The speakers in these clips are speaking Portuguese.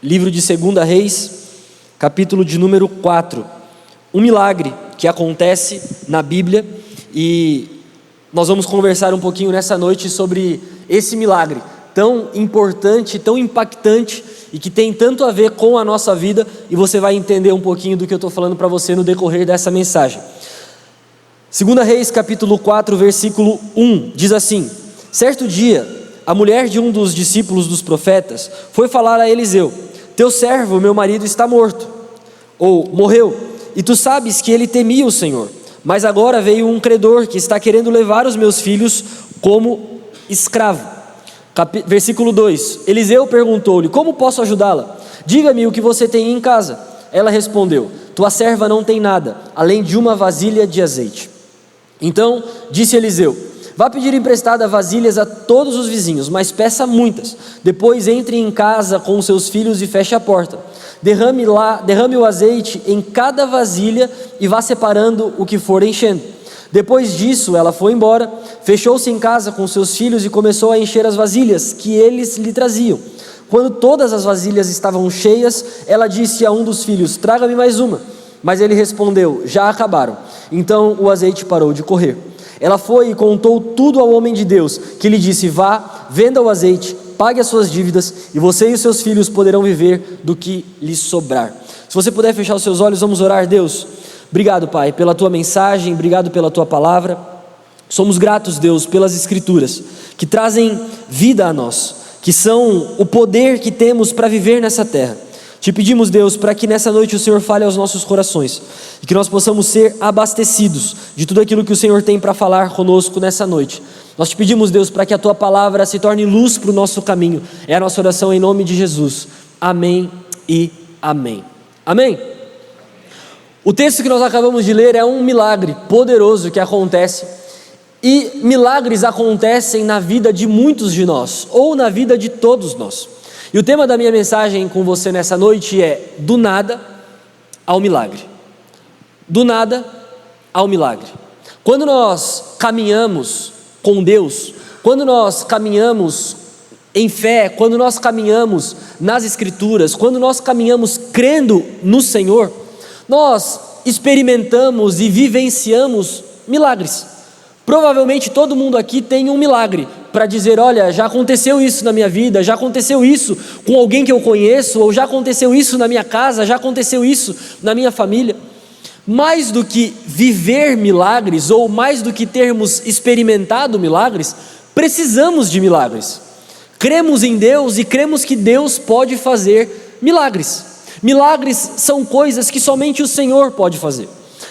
livro de 2 Reis, capítulo de número 4. Um milagre que acontece na Bíblia, e nós vamos conversar um pouquinho nessa noite sobre esse milagre tão importante, tão impactante e que tem tanto a ver com a nossa vida, e você vai entender um pouquinho do que eu estou falando para você no decorrer dessa mensagem. 2 Reis capítulo 4, versículo 1, diz assim: certo dia, a mulher de um dos discípulos dos profetas foi falar a Eliseu: teu servo, meu marido, está morto, ou morreu, e tu sabes que ele temia o Senhor, mas agora veio um credor que está querendo levar os meus filhos como escravo. Versículo 2, Eliseu perguntou-lhe: como posso ajudá-la? Diga-me o que você tem em casa. Ela respondeu: tua serva não tem nada, além de uma vasilha de azeite. Então disse Eliseu: vá pedir emprestada vasilhas a todos os vizinhos, mas peça muitas. Depois entre em casa com seus filhos e feche a porta. Derrame o azeite em cada vasilha e vá separando o que for enchendo. Depois disso ela foi embora, fechou-se em casa com seus filhos e começou a encher as vasilhas que eles lhe traziam. Quando todas as vasilhas estavam cheias, ela disse a um dos filhos: traga-me mais uma. Mas ele respondeu: já acabaram. Então o azeite parou de correr. Ela foi e contou tudo ao homem de Deus, que lhe disse: vá, venda o azeite, pague as suas dívidas, e você e os seus filhos poderão viver do que lhes sobrar. Se você puder fechar os seus olhos, vamos orar. Deus, obrigado, Pai, pela tua mensagem, obrigado pela tua palavra. Somos gratos, Deus, pelas escrituras que trazem vida a nós, que são o poder que temos para viver nessa terra. Te pedimos, Deus, para que nessa noite o Senhor fale aos nossos corações e que nós possamos ser abastecidos de tudo aquilo que o Senhor tem para falar conosco nessa noite. Nós te pedimos, Deus, para que a tua palavra se torne luz para o nosso caminho. É a nossa oração em nome de Jesus. Amém e amém. Amém? O texto que nós acabamos de ler é um milagre poderoso que acontece, e milagres acontecem na vida de muitos de nós, ou na vida de todos nós. E o tema da minha mensagem com você nessa noite é: do nada ao milagre. Do nada ao milagre. Quando nós caminhamos com Deus, quando nós caminhamos em fé, quando nós caminhamos nas Escrituras, quando nós caminhamos crendo no Senhor, nós experimentamos e vivenciamos milagres. Provavelmente todo mundo aqui tem um milagre para dizer: olha, já aconteceu isso na minha vida, já aconteceu isso com alguém que eu conheço, ou já aconteceu isso na minha casa, já aconteceu isso na minha família. Mais do que viver milagres, ou mais do que termos experimentado milagres, precisamos de milagres. Cremos em Deus e cremos que Deus pode fazer milagres. Milagres são coisas que somente o Senhor pode fazer.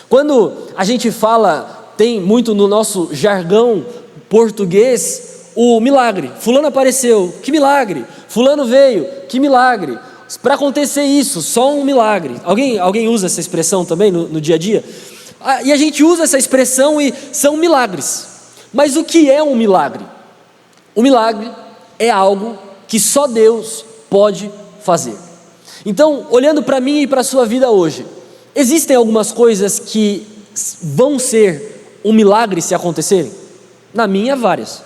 Quando a gente fala, tem muito no nosso jargão português, o milagre. Fulano apareceu, que milagre. Fulano veio, que milagre. Para acontecer isso, só um milagre. Alguém usa essa expressão também no dia a dia? E a gente usa essa expressão e são milagres. Mas o que é um milagre? O milagre é algo que só Deus pode fazer. Então, olhando para mim e para a sua vida hoje, existem algumas coisas que vão ser um milagre se acontecerem? Na minha, várias.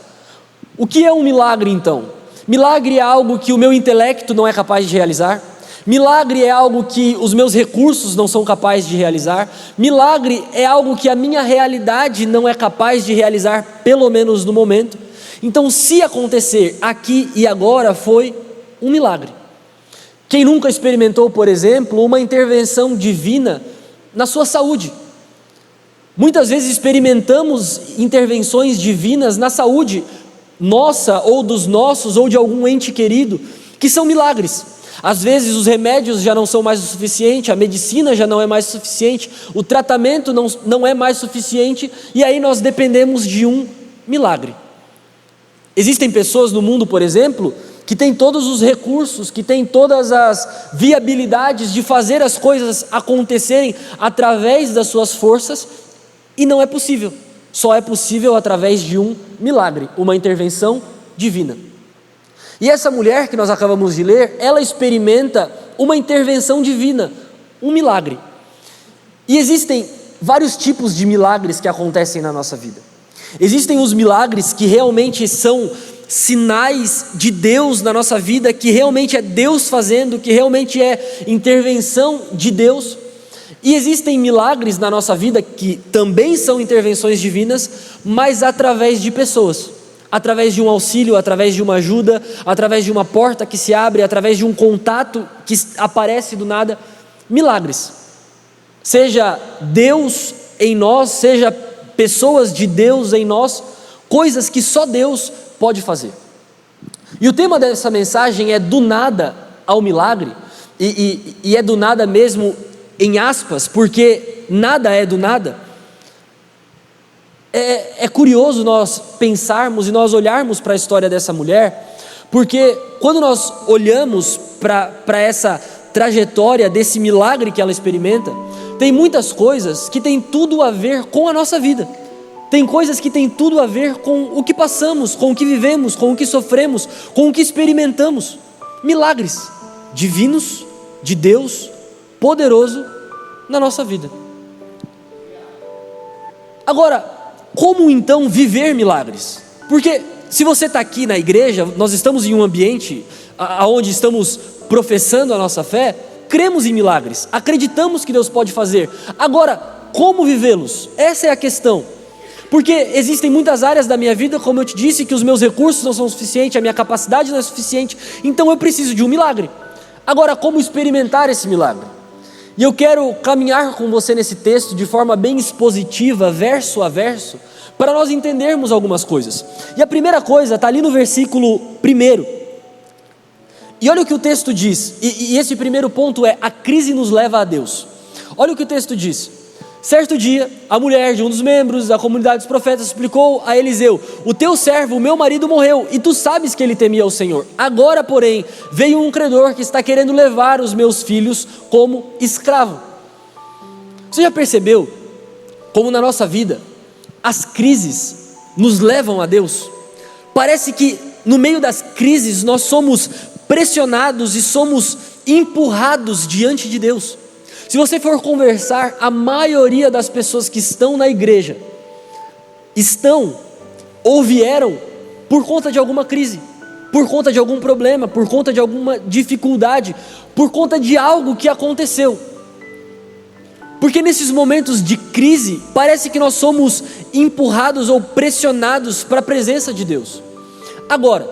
O que é um milagre então? Milagre é algo que o meu intelecto não é capaz de realizar. Milagre é algo que os meus recursos não são capazes de realizar. Milagre é algo que a minha realidade não é capaz de realizar, pelo menos no momento. Então, se acontecer aqui e agora, foi um milagre. Quem nunca experimentou, por exemplo, uma intervenção divina na sua saúde? Muitas vezes experimentamos intervenções divinas na saúde nossa, ou dos nossos, ou de algum ente querido, que são milagres. Às vezes os remédios já não são mais o suficiente, a medicina já não é mais suficiente, o tratamento não é mais suficiente, e aí nós dependemos de um milagre. Existem pessoas no mundo, por exemplo, que têm todos os recursos, que têm todas as viabilidades de fazer as coisas acontecerem através das suas forças, e não é possível. Só é possível através de um milagre, uma intervenção divina. E essa mulher que nós acabamos de ler, ela experimenta uma intervenção divina, um milagre. E existem vários tipos de milagres que acontecem na nossa vida. Existem os milagres que realmente são sinais de Deus na nossa vida, que realmente é Deus fazendo, que realmente é intervenção de Deus. E existem milagres na nossa vida que também são intervenções divinas, mas através de pessoas, através de um auxílio, através de uma ajuda, através de uma porta que se abre, através de um contato que aparece do nada. Milagres, seja Deus em nós, seja pessoas de Deus em nós, coisas que só Deus pode fazer. E o tema dessa mensagem é do nada ao milagre, e é do nada mesmo em aspas, porque nada é do nada. É curioso nós pensarmos e nós olharmos para a história dessa mulher, porque quando nós olhamos para essa trajetória desse milagre que ela experimenta, tem muitas coisas que tem tudo a ver com a nossa vida. Tem coisas que tem tudo a ver com o que passamos, com o que vivemos, com o que sofremos, com o que experimentamos. Milagres divinos de Deus poderoso na nossa vida. Agora, como então viver milagres? Porque se você está aqui na igreja, nós estamos em um ambiente onde estamos professando a nossa fé, cremos em milagres, acreditamos que Deus pode fazer. Agora, como vivê-los? Essa é a questão. Porque existem muitas áreas da minha vida, como eu te disse, que os meus recursos não são suficientes, a minha capacidade não é suficiente, então eu preciso de um milagre. Agora, como experimentar esse milagre? E eu quero caminhar com você nesse texto de forma bem expositiva, verso a verso, para nós entendermos algumas coisas. E a primeira coisa está ali no versículo 1. E olha o que o texto diz, e esse primeiro ponto é: a crise nos leva a Deus. Olha o que o texto diz. Certo dia, a mulher de um dos membros da comunidade dos profetas explicou a Eliseu: o teu servo, o meu marido, morreu, e tu sabes que ele temia o Senhor. Agora, porém, veio um credor que está querendo levar os meus filhos como escravo. Você já percebeu como na nossa vida as crises nos levam a Deus? Parece que no meio das crises nós somos pressionados e somos empurrados diante de Deus. Se você for conversar, a maioria das pessoas que estão na igreja estão ou vieram por conta de alguma crise, por conta de algum problema, por conta de alguma dificuldade, por conta de algo que aconteceu. Porque nesses momentos de crise, parece que nós somos empurrados ou pressionados para a presença de Deus. Agora,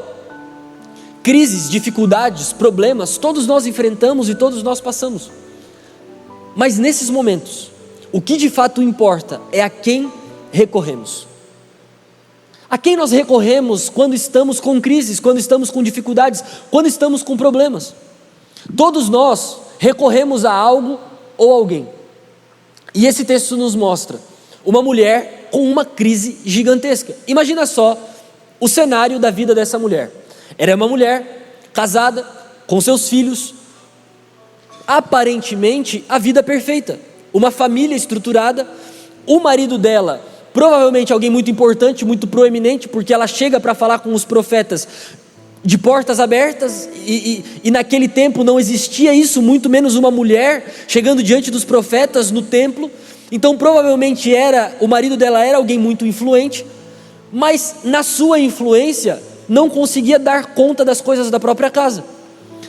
crises, dificuldades, problemas, todos nós enfrentamos e todos nós passamos. Mas nesses momentos, o que de fato importa é a quem recorremos. A quem nós recorremos quando estamos com crises, quando estamos com dificuldades, quando estamos com problemas. Todos nós recorremos a algo ou alguém. E esse texto nos mostra uma mulher com uma crise gigantesca. Imagina só o cenário da vida dessa mulher. Era uma mulher casada, com seus filhos, aparentemente a vida perfeita, uma família estruturada, o marido dela, provavelmente alguém muito importante, muito proeminente, porque ela chega para falar com os profetas de portas abertas, e naquele tempo não existia isso, muito menos uma mulher chegando diante dos profetas no templo. Então provavelmente o marido dela era alguém muito influente, mas na sua influência não conseguia dar conta das coisas da própria casa.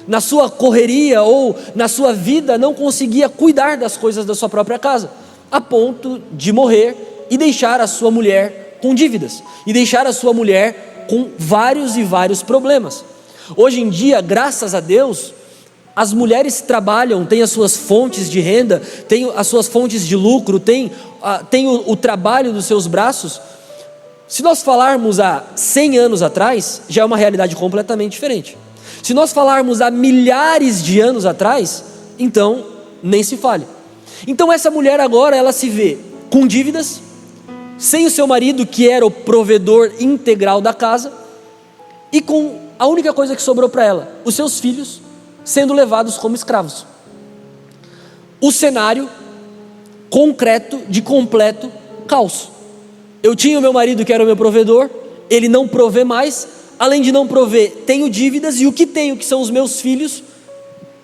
Na sua correria ou na sua vida não conseguia cuidar das coisas da sua própria casa, a ponto de morrer e deixar a sua mulher com dívidas, e deixar a sua mulher com vários e vários problemas. Hoje em dia, graças a Deus, as mulheres trabalham, têm as suas fontes de renda, têm as suas fontes de lucro, têm o trabalho dos seus braços. Se nós falarmos há 100 anos atrás, já é uma realidade completamente diferente. Se nós falarmos há milhares de anos atrás, então nem se fale. Então essa mulher agora, ela se vê com dívidas, sem o seu marido que era o provedor integral da casa, e com a única coisa que sobrou para ela, os seus filhos sendo levados como escravos. O cenário concreto de completo caos. Eu tinha o meu marido que era o meu provedor, ele não provê mais. Além de não prover, tenho dívidas, e o que tenho, que são os meus filhos,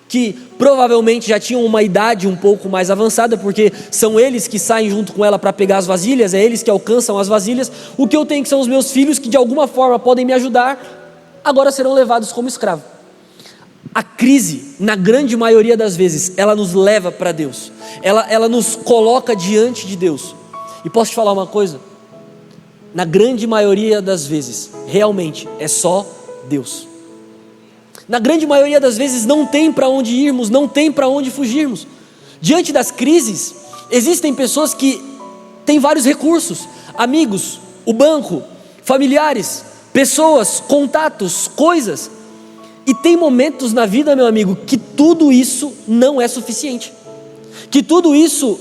que provavelmente já tinham uma idade um pouco mais avançada, porque são eles que saem junto com ela para pegar as vasilhas, é eles que alcançam as vasilhas. O que eu tenho que são os meus filhos, que de alguma forma podem me ajudar, agora serão levados como escravo. A crise, na grande maioria das vezes, ela nos leva para Deus, ela nos coloca diante de Deus. E posso te falar uma coisa? Na grande maioria das vezes, realmente, é só Deus. Na grande maioria das vezes não tem para onde irmos, não tem para onde fugirmos. Diante das crises, existem pessoas que têm vários recursos: amigos, o banco, familiares, pessoas, contatos, coisas. E tem momentos na vida, meu amigo, que tudo isso não é suficiente, que tudo isso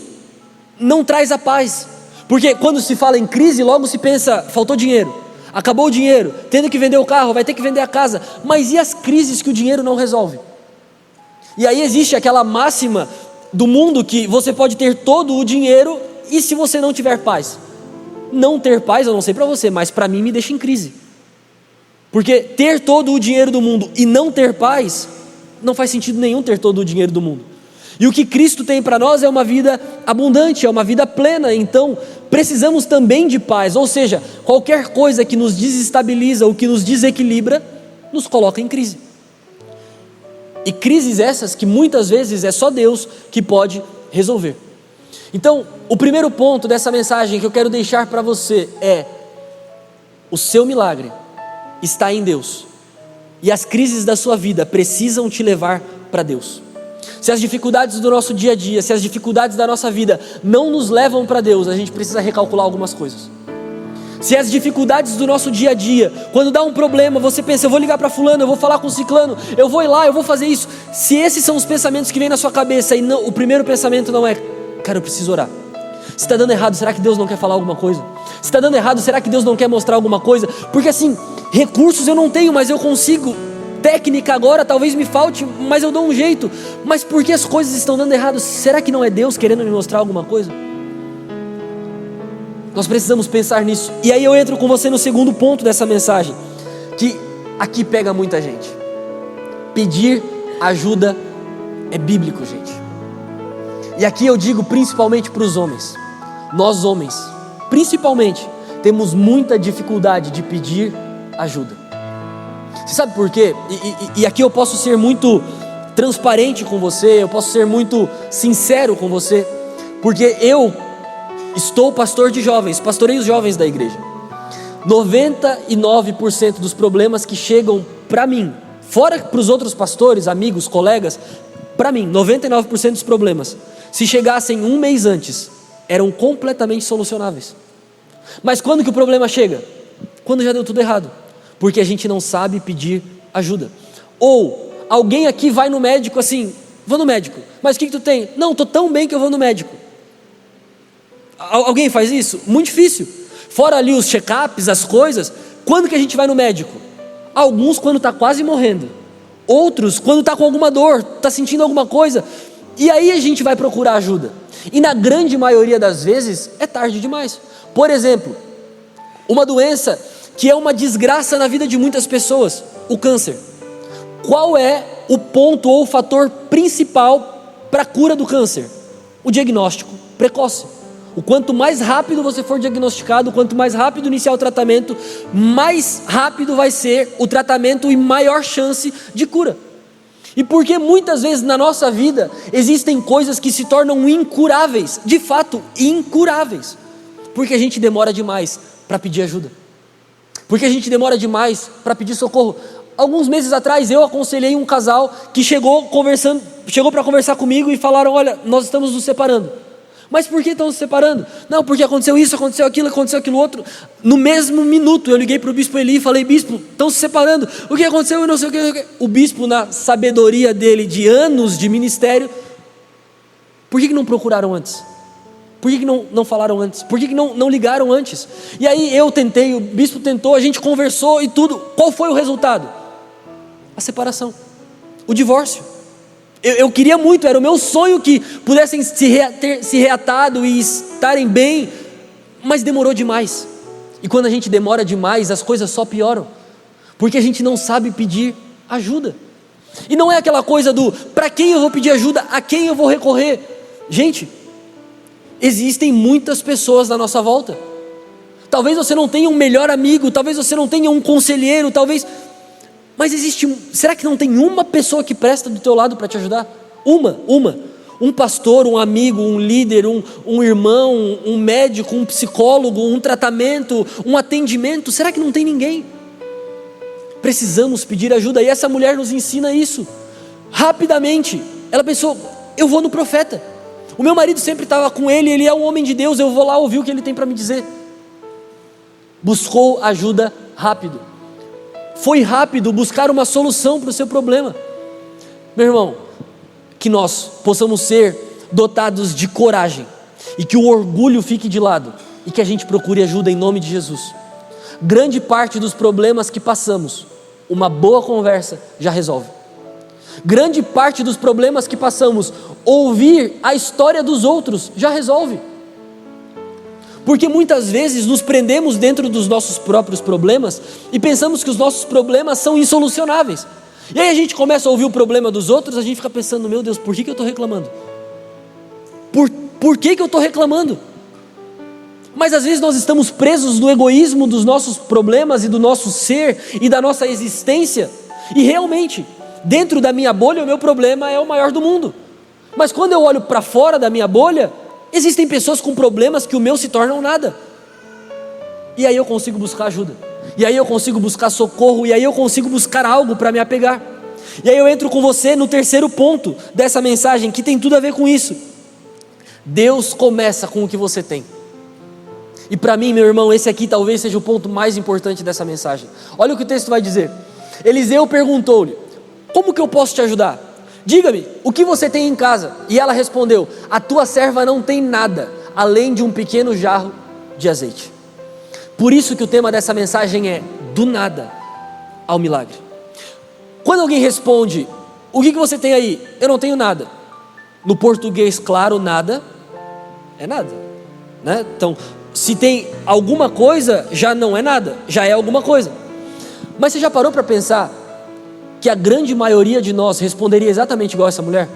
não traz a paz. Porque quando se fala em crise, logo se pensa: faltou dinheiro, acabou o dinheiro, tendo que vender o carro, vai ter que vender a casa. Mas e as crises que o dinheiro não resolve? E aí existe aquela máxima do mundo que você pode ter todo o dinheiro, e se você não tiver paz? Não ter paz, eu não sei para você, mas para mim me deixa em crise. Porque ter todo o dinheiro do mundo e não ter paz, não faz sentido nenhum ter todo o dinheiro do mundo. E o que Cristo tem para nós é uma vida abundante, é uma vida plena. Então precisamos também de paz, ou seja, qualquer coisa que nos desestabiliza ou que nos desequilibra, nos coloca em crise. E crises essas que muitas vezes é só Deus que pode resolver. Então, o primeiro ponto dessa mensagem que eu quero deixar para você é: o seu milagre está em Deus, e as crises da sua vida precisam te levar para Deus. Se as dificuldades do nosso dia a dia, se as dificuldades da nossa vida não nos levam para Deus, a gente precisa recalcular algumas coisas. Se as dificuldades do nosso dia a dia, quando dá um problema, você pensa: eu vou ligar para fulano, eu vou falar com ciclano, eu vou ir lá, eu vou fazer isso. Se esses são os pensamentos que vêm na sua cabeça, e não, o primeiro pensamento não é: cara, eu preciso orar. Se está dando errado, será que Deus não quer falar alguma coisa? Se está dando errado, será que Deus não quer mostrar alguma coisa? Porque assim, recursos eu não tenho, mas eu consigo. Técnica agora talvez me falte, mas eu dou um jeito. Mas por que as coisas estão dando errado? Será que não é Deus querendo me mostrar alguma coisa? Nós precisamos pensar nisso. E aí eu entro com você no segundo ponto dessa mensagem, que aqui pega muita gente. Pedir ajuda é bíblico, gente. E aqui eu digo principalmente para os homens. Nós homens, principalmente, temos muita dificuldade de pedir ajuda. Você sabe por quê? E aqui eu posso ser muito transparente com você, eu posso ser muito sincero com você, porque eu estou pastor de jovens, pastorei os jovens da igreja. 99% dos problemas que chegam para mim, fora para os outros pastores, amigos, colegas, para mim, 99% dos problemas, se chegassem um mês antes, eram completamente solucionáveis. Mas quando que o problema chega? Quando já deu tudo errado, porque a gente não sabe pedir ajuda. Ou alguém aqui vai no médico assim: vou no médico, mas o que tu tem? Não, estou tão bem que eu vou no médico. Alguém faz isso? Muito difícil. Fora ali os check-ups, as coisas, quando que a gente vai no médico? Alguns quando está quase morrendo, outros quando está com alguma dor, está sentindo alguma coisa, e aí a gente vai procurar ajuda. E na grande maioria das vezes é tarde demais. Por exemplo, uma doença que é uma desgraça na vida de muitas pessoas, o câncer. Qual é o ponto ou o fator principal para a cura do câncer? O diagnóstico precoce. O quanto mais rápido você for diagnosticado, quanto mais rápido iniciar o tratamento, mais rápido vai ser o tratamento e maior chance de cura. E porque muitas vezes na nossa vida existem coisas que se tornam incuráveis, de fato incuráveis, porque a gente demora demais para pedir ajuda, porque a gente demora demais para pedir socorro. Alguns meses atrás eu aconselhei um casal que chegou para conversar comigo e falaram: olha, nós estamos nos separando. Mas por que estão se separando? Não, porque aconteceu isso, aconteceu aquilo outro. No mesmo minuto eu liguei para o bispo Eli e falei: bispo, estão se separando, o que aconteceu? Eu não sei o que. O bispo, na sabedoria dele de anos de ministério: por que não procuraram antes? Por que não falaram antes? Por que não ligaram antes? E aí eu tentei, o bispo tentou, a gente conversou e tudo. Qual foi o resultado? A separação, o divórcio. Eu queria muito, era o meu sonho que pudessem ter se reatado e estarem bem, mas demorou demais. E quando a gente demora demais, as coisas só pioram, porque a gente não sabe pedir ajuda. E não é aquela coisa do para quem eu vou pedir ajuda, a quem eu vou recorrer. Gente, existem muitas pessoas na nossa volta. Talvez você não tenha um melhor amigo, talvez você não tenha um conselheiro, mas será que não tem uma pessoa que presta do teu lado para te ajudar? Uma. Um pastor, um amigo, um líder, um irmão, um médico, um psicólogo, um tratamento, um atendimento. Será que não tem ninguém? Precisamos pedir ajuda, e essa mulher nos ensina isso. Rapidamente, ela pensou, eu vou no profeta. O meu marido sempre estava com ele é um homem de Deus, eu vou lá ouvir o que ele tem para me dizer. Buscou ajuda rápido. Foi rápido buscar uma solução para o seu problema. Meu irmão, que nós possamos ser dotados de coragem, e que o orgulho fique de lado, e que a gente procure ajuda em nome de Jesus. Grande parte dos problemas que passamos, uma boa conversa já resolve. Grande parte dos problemas que passamos, ouvir a história dos outros já resolve. Porque muitas vezes nos prendemos dentro dos nossos próprios problemas e pensamos que os nossos problemas são insolucionáveis. E aí a gente começa a ouvir o problema dos outros, a gente fica pensando, meu Deus, por que eu estou reclamando? Por que eu estou reclamando? Mas às vezes nós estamos presos no egoísmo dos nossos problemas e do nosso ser e da nossa existência. E realmente, dentro da minha bolha, o meu problema é o maior do mundo. Mas quando eu olho para fora da minha bolha, existem pessoas com problemas que o meu se tornam nada. E aí eu consigo buscar ajuda. E aí eu consigo buscar socorro. E aí eu consigo buscar algo para me apegar. E aí eu entro com você no terceiro ponto dessa mensagem, que tem tudo a ver com isso. Deus começa com o que você tem. E para mim, meu irmão, esse aqui talvez seja o ponto mais importante dessa mensagem. Olha o que o texto vai dizer. Eliseu perguntou-lhe, como que eu posso te ajudar? Diga-me, o que você tem em casa? E ela respondeu, a tua serva não tem nada, além de um pequeno jarro de azeite. Por isso que o tema dessa mensagem é, do nada ao milagre. Quando alguém responde, o que você tem aí? Eu não tenho nada. No português, claro, nada é nada, né? Então, se tem alguma coisa, já não é nada, já é alguma coisa. Mas você já parou para pensar que a grande maioria de nós responderia exatamente igual essa mulher?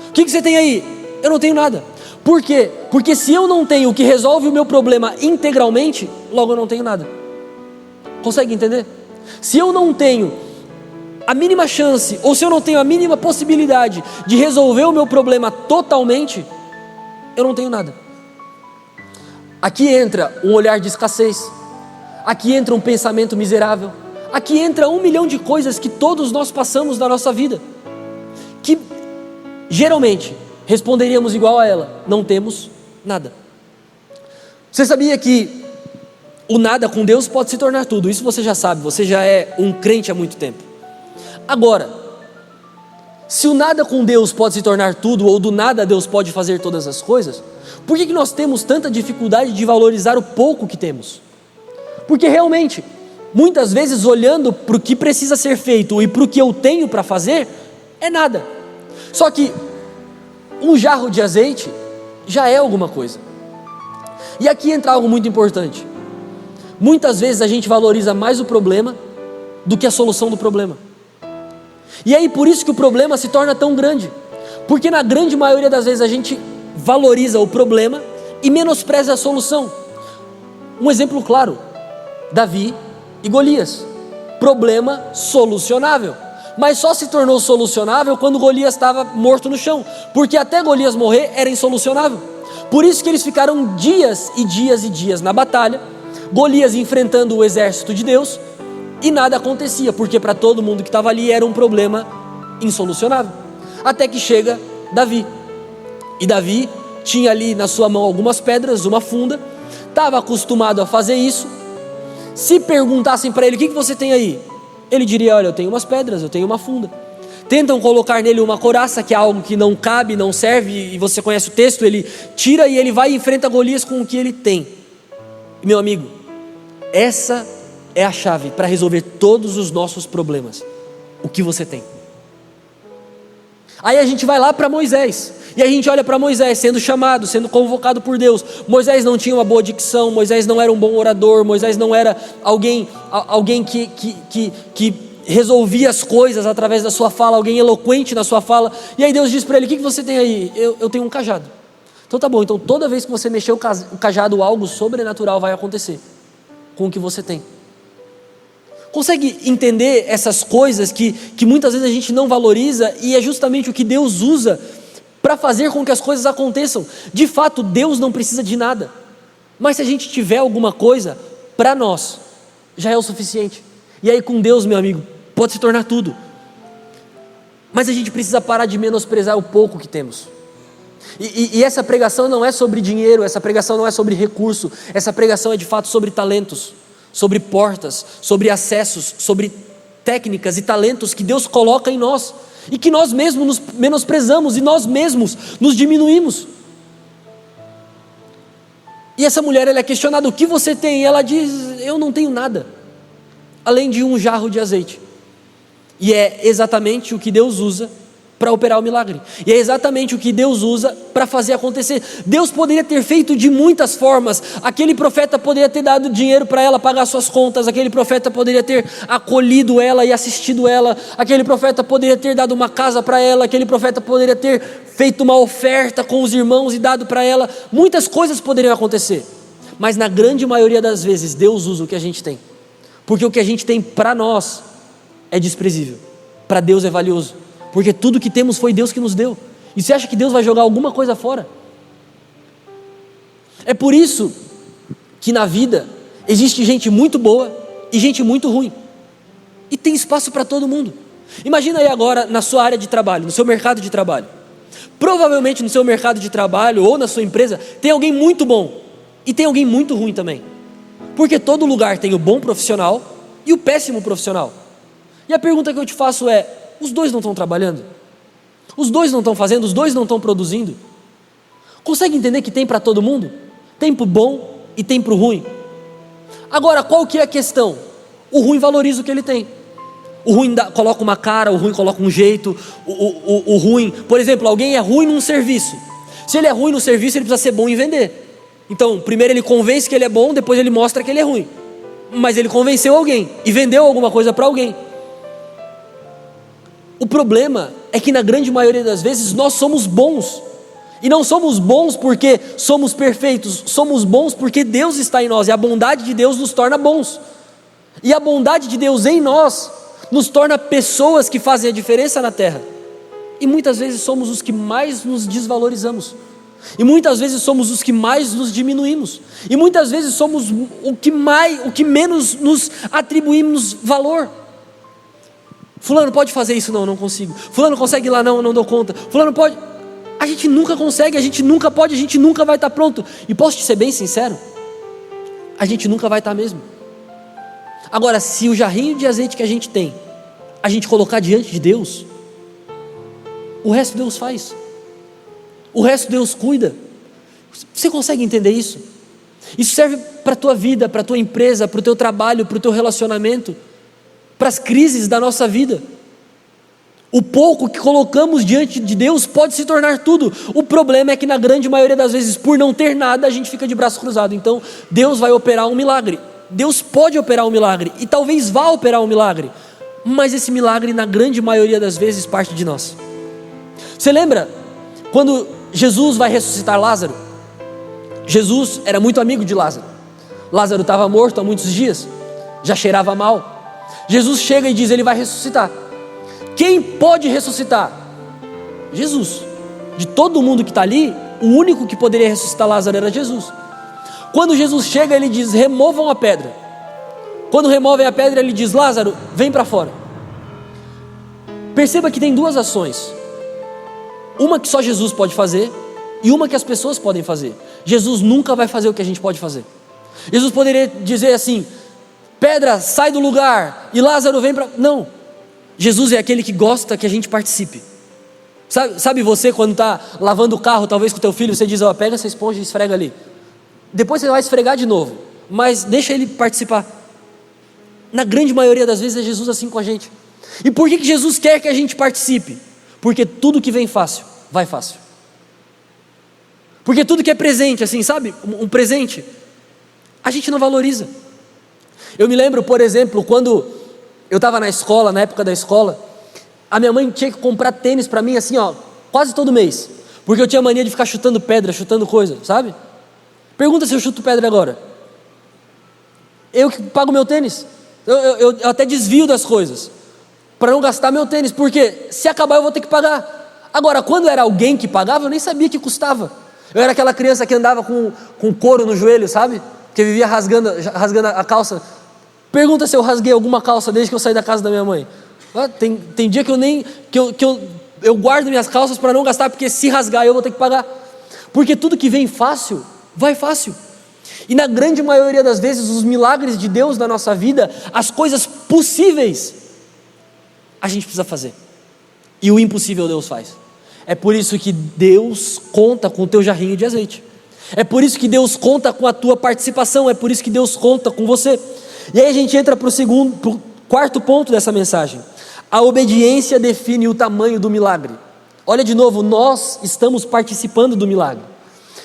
O que você tem aí? Eu não tenho nada. Por quê? Porque se eu não tenho o que resolve o meu problema integralmente, logo eu não tenho nada. Consegue entender? Se eu não tenho a mínima chance, ou se eu não tenho a mínima possibilidade de resolver o meu problema totalmente, eu não tenho nada. Aqui entra um olhar de escassez, aqui entra um pensamento miserável, aqui entra 1 milhão de coisas que todos nós passamos na nossa vida, que geralmente responderíamos igual a ela, não temos nada. Você sabia que o nada com Deus pode se tornar tudo? Isso você já sabe, você já é um crente há muito tempo. Agora, se o nada com Deus pode se tornar tudo, ou do nada Deus pode fazer todas as coisas, por que nós temos tanta dificuldade de valorizar o pouco que temos? Porque realmente, muitas vezes olhando para o que precisa ser feito e para o que eu tenho para fazer, é nada. Só que um jarro de azeite já é alguma coisa. E aqui entra algo muito importante. Muitas vezes a gente valoriza mais o problema do que a solução do problema. E aí por isso que o problema se torna tão grande. Porque na grande maioria das vezes a gente valoriza o problema e menospreza a solução. Um exemplo claro, Davi e Golias. Problema solucionável. Mas só se tornou solucionável quando Golias estava morto no chão. Porque até Golias morrer era insolucionável. Por isso que eles ficaram dias e dias e dias na batalha, Golias enfrentando o exército de Deus, e nada acontecia, porque para todo mundo que estava ali era um problema insolucionável. Até que chega Davi. E Davi tinha ali na sua mão algumas pedras, uma funda, estava acostumado a fazer isso. Se perguntassem para ele, o que você tem aí? Ele diria, olha, eu tenho umas pedras, eu tenho uma funda. Tentam colocar nele uma couraça, que é algo que não cabe, não serve, e você conhece o texto, ele tira e ele vai e enfrenta Golias com o que ele tem. E meu amigo, essa é a chave para resolver todos os nossos problemas. O que você tem? Aí a gente vai lá para Moisés, e a gente olha para Moisés sendo chamado, sendo convocado por Deus. Moisés não tinha uma boa dicção, Moisés não era um bom orador, Moisés não era alguém que resolvia as coisas através da sua fala, alguém eloquente na sua fala. E aí Deus diz para ele: o que você tem aí? Eu tenho um cajado. Então tá bom, então toda vez que você mexer o cajado, algo sobrenatural vai acontecer com o que você tem. Consegue entender essas coisas que muitas vezes a gente não valoriza, e é justamente o que Deus usa para fazer com que as coisas aconteçam? De fato, Deus não precisa de nada, mas se a gente tiver alguma coisa, para nós já é o suficiente. E aí com Deus, meu amigo, pode se tornar tudo. Mas a gente precisa parar de menosprezar o pouco que temos. E essa pregação não é sobre dinheiro, essa pregação não é sobre recurso, essa pregação é de fato sobre talentos, sobre portas, sobre acessos, sobre técnicas e talentos que Deus coloca em nós, e que nós mesmos nos menosprezamos, e nós mesmos nos diminuímos. E essa mulher, ela é questionada: o que você tem? E ela diz: eu não tenho nada, além de um jarro de azeite. E é exatamente o que Deus usa para operar o milagre, e é exatamente o que Deus usa para fazer acontecer. Deus poderia ter feito de muitas formas. Aquele profeta poderia ter dado dinheiro para ela pagar suas contas, aquele profeta poderia ter acolhido ela e assistido ela, aquele profeta poderia ter dado uma casa para ela, aquele profeta poderia ter feito uma oferta com os irmãos e dado para ela. Muitas coisas poderiam acontecer, mas na grande maioria das vezes Deus usa o que a gente tem, porque o que a gente tem para nós é desprezível, para Deus é valioso, porque tudo que temos foi Deus que nos deu. E você acha que Deus vai jogar alguma coisa fora? É por isso que na vida existe gente muito boa e gente muito ruim, e tem espaço para todo mundo. Imagina aí agora na sua área de trabalho, no seu mercado de trabalho. Provavelmente no seu mercado de trabalho ou na sua empresa tem alguém muito bom e tem alguém muito ruim também, porque todo lugar tem o bom profissional e o péssimo profissional. E a pergunta que eu te faço é: os dois não estão trabalhando? Os dois não estão fazendo? Os dois não estão produzindo? Consegue entender que tem para todo mundo? Tem para o bom e tem para o ruim. Agora, qual que é a questão? O ruim valoriza o que ele tem. O ruim coloca uma cara, o ruim coloca um jeito. O ruim, por exemplo, alguém é ruim num serviço. Se ele é ruim no serviço, ele precisa ser bom em vender. Então, primeiro ele convence que ele é bom, depois ele mostra que ele é ruim. Mas ele convenceu alguém e vendeu alguma coisa para alguém. O problema é que na grande maioria das vezes nós somos bons, e não somos bons porque somos perfeitos, somos bons porque Deus está em nós, e a bondade de Deus nos torna bons, e a bondade de Deus em nós nos torna pessoas que fazem a diferença na terra. E muitas vezes somos os que mais nos desvalorizamos, e muitas vezes somos os que mais nos diminuímos, e muitas vezes somos o que menos nos atribuímos valor. Fulano pode fazer isso? Não consigo. Fulano consegue ir lá? Não dou conta. Fulano pode. A gente nunca consegue, a gente nunca pode, a gente nunca vai estar pronto. E posso te ser bem sincero, a gente nunca vai estar mesmo. Agora, se o jarrinho de azeite que a gente tem, a gente colocar diante de Deus, o resto Deus faz, o resto Deus cuida. Você consegue entender isso? Isso serve para a tua vida, para a tua empresa, para o teu trabalho, para o teu relacionamento, para as crises da nossa vida. O pouco que colocamos diante de Deus pode se tornar tudo. O problema é que na grande maioria das vezes, por não ter nada, a gente fica de braço cruzado. Então Deus vai operar um milagre, Deus pode operar um milagre, e talvez vá operar um milagre, mas esse milagre na grande maioria das vezes parte de nós. Você lembra quando Jesus vai ressuscitar Lázaro? Jesus era muito amigo de Lázaro. Lázaro estava morto há muitos dias, já cheirava mal. Jesus chega e diz: ele vai ressuscitar. Quem pode ressuscitar? Jesus. De todo mundo que está ali, o único que poderia ressuscitar Lázaro era Jesus. Quando Jesus chega, ele diz: removam a pedra. Quando removem a pedra, ele diz: Lázaro, vem para fora. Perceba que tem duas ações, uma que só Jesus pode fazer e uma que as pessoas podem fazer. Jesus nunca vai fazer o que a gente pode fazer. Jesus poderia dizer assim: pedra, sai do lugar, e Lázaro vem para... Não, Jesus é aquele que gosta que a gente participe. Sabe você quando está lavando o carro, talvez com o teu filho, você diz: pega essa esponja e esfrega ali. Depois você vai esfregar de novo, mas deixa ele participar. Na grande maioria das vezes é Jesus assim com a gente. E por que Jesus quer que a gente participe? Porque tudo que vem fácil, vai fácil. Porque tudo que é presente, assim, sabe, um presente, a gente não valoriza. Eu me lembro, por exemplo, quando eu estava na escola, na época da escola, a minha mãe tinha que comprar tênis para mim assim, ó, quase todo mês, porque eu tinha mania de ficar chutando pedra, chutando coisa, sabe? Pergunta se eu chuto pedra agora. Eu que pago meu tênis, eu até desvio das coisas, para não gastar meu tênis, porque se acabar eu vou ter que pagar. Agora, quando era alguém que pagava, eu nem sabia que custava. Eu era aquela criança que andava com couro no joelho, sabe? Que vivia rasgando a calça. Pergunta se eu rasguei alguma calça desde que eu saí da casa da minha mãe. Tem dia que eu guardo minhas calças para não gastar, porque se rasgar eu vou ter que pagar. Porque tudo que vem fácil, vai fácil. E na grande maioria das vezes, os milagres de Deus na nossa vida, as coisas possíveis, a gente precisa fazer. E o impossível Deus faz. É por isso que Deus conta com o teu jarrinho de azeite. É por isso que Deus conta com a tua participação. É por isso que Deus conta com você. E aí a gente entra para o quarto ponto dessa mensagem. A obediência define o tamanho do milagre. Olha de novo, nós estamos participando do milagre.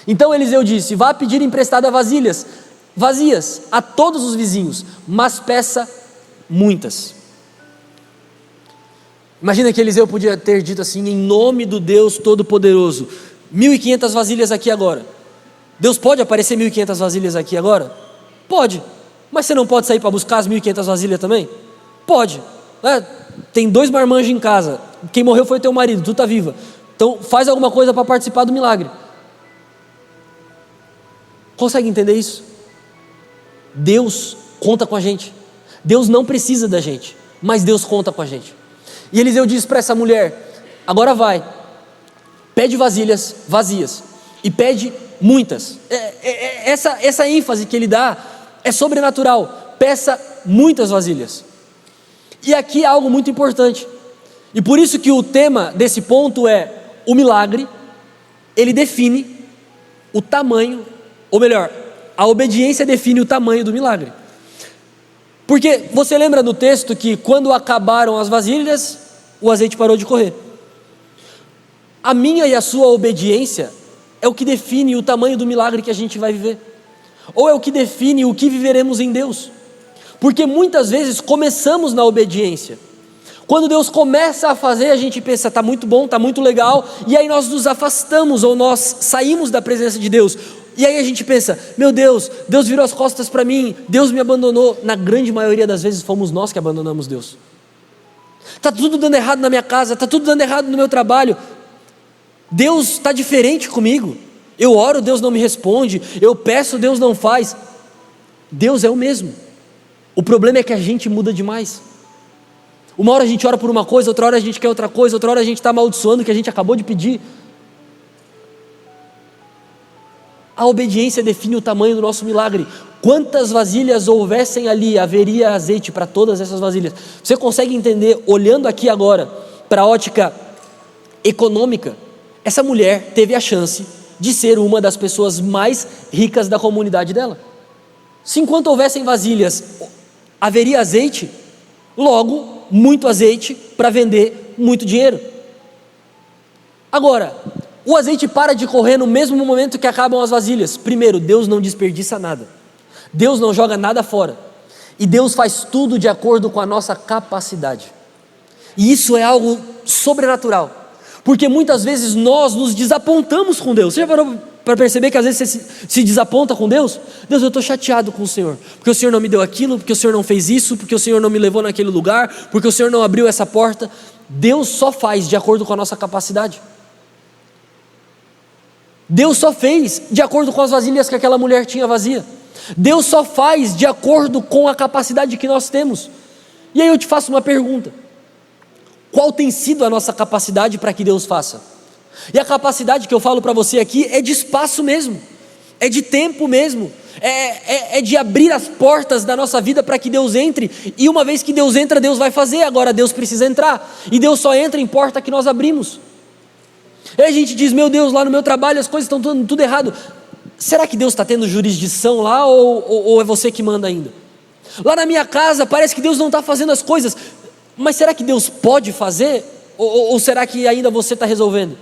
Então Eliseu disse: vá pedir emprestada vasilhas vazias a todos os vizinhos, mas peça muitas. Imagina que Eliseu podia ter dito assim: em nome do Deus Todo-Poderoso, 1.500 vasilhas aqui agora. Deus pode aparecer 1.500 vasilhas aqui agora? Pode. Mas você não pode sair para buscar as 1.500 vasilhas também? Pode. Tem 2 marmanjos em casa, quem morreu foi teu marido, tu está viva. Então faz alguma coisa para participar do milagre. Consegue entender isso? Deus conta com a gente. Deus não precisa da gente, mas Deus conta com a gente. E Eliseu disse para essa mulher: agora vai, pede vasilhas vazias e pede muitas. Essa ênfase que ele dá é sobrenatural. Peça muitas vasilhas. E aqui há algo muito importante, e por isso que o tema desse ponto é: o milagre, ele define o tamanho, ou melhor, a obediência define o tamanho do milagre. Porque você lembra no texto que quando acabaram as vasilhas, o azeite parou de correr. A minha e a sua obediência é o que define o tamanho do milagre que a gente vai viver, ou é o que define o que viveremos em Deus. Porque muitas vezes começamos na obediência. Quando Deus começa a fazer, a gente pensa: está muito bom, está muito legal, e aí nós nos afastamos, ou nós saímos da presença de Deus. E aí a gente pensa: meu Deus, Deus virou as costas para mim, Deus me abandonou. Na grande maioria das vezes fomos nós que abandonamos Deus. Está tudo dando errado na minha casa, está tudo dando errado no meu trabalho, Deus está diferente comigo. Eu oro, Deus não me responde, eu peço, Deus não faz. Deus é o mesmo. O problema é que a gente muda demais. Uma hora a gente ora por uma coisa, outra hora a gente quer outra coisa, outra hora a gente está amaldiçoando o que a gente acabou de pedir. A obediência define o tamanho do nosso milagre. Quantas vasilhas houvessem ali, haveria azeite para todas essas vasilhas. Você consegue entender, olhando aqui agora para a ótica econômica? Essa mulher teve a chance de ser uma das pessoas mais ricas da comunidade dela. Se enquanto houvessem vasilhas, haveria azeite, logo, muito azeite para vender muito dinheiro. Agora, o azeite para de correr no mesmo momento que acabam as vasilhas. Primeiro, Deus não desperdiça nada. Deus não joga nada fora. E Deus faz tudo de acordo com a nossa capacidade. E isso é algo sobrenatural. Porque muitas vezes nós nos desapontamos com Deus. Você já parou para perceber que às vezes você se desaponta com Deus? Deus, eu estou chateado com o Senhor, porque o Senhor não me deu aquilo, porque o Senhor não fez isso, porque o Senhor não me levou naquele lugar, porque o Senhor não abriu essa porta. Deus só faz de acordo com a nossa capacidade. Deus só fez de acordo com as vasilhas que aquela mulher tinha vazia. Deus só faz de acordo com a capacidade que nós temos. E aí eu te faço uma pergunta: qual tem sido a nossa capacidade para que Deus faça? E a capacidade que eu falo para você aqui é de espaço mesmo, é de tempo mesmo, é de abrir as portas da nossa vida para que Deus entre. E uma vez que Deus entra, Deus vai fazer. Agora Deus precisa entrar, e Deus só entra em porta que nós abrimos. E a gente diz: meu Deus, lá no meu trabalho as coisas estão tudo errado. Será que Deus está tendo jurisdição lá, ou é você que manda ainda? Lá na minha casa parece que Deus não está fazendo as coisas, mas será que Deus pode fazer? Ou será que ainda você está resolvendo?